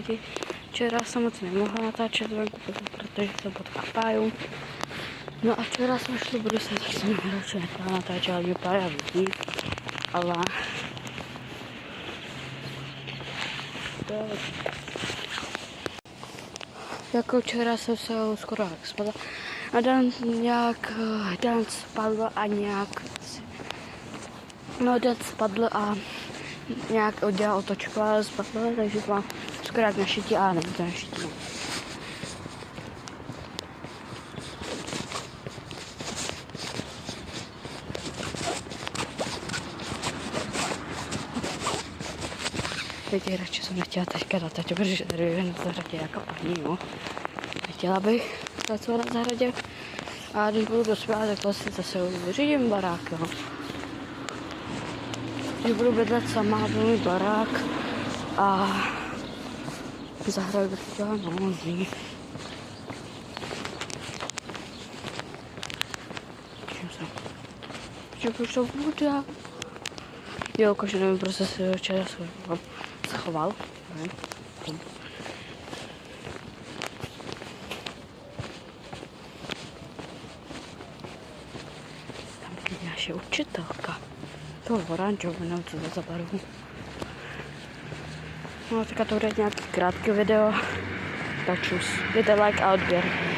lidi. Včera jsem moc nemohla natáčet venku, protože jsem pod chápáju. No a včera jsme šli do Bruselu, tak jsem radši nechtěla natáčet, ale mě pár lidí. Ale... Jako včera jsem se skoro jak spadla. A Dan spadl a nějak... No, Dan spadl a nějak udělal otočku a spadl, takže to mám skoro jak našití, ale není to našití. No. Teď radši jsem nechtěla teďka natáčet, protože tady je na zahradě jako paní, no. Nechtěla bych pracovat na zahradě. A když budu dospělat, tak vlastně zase vyřídím barák, no. Když budu bydlet sama, budu mít barák a zahradu bych chtěla, no, možný. Těším se. Že už to bude. Jo, jakože nevím, prostě si včera zachoval. Nevím. Tam je naše učitelka. To je oranžové, nevím, co to za barvu. No, teďka to bude nějaký krátký video. Tak čus. Dejte like a odběr.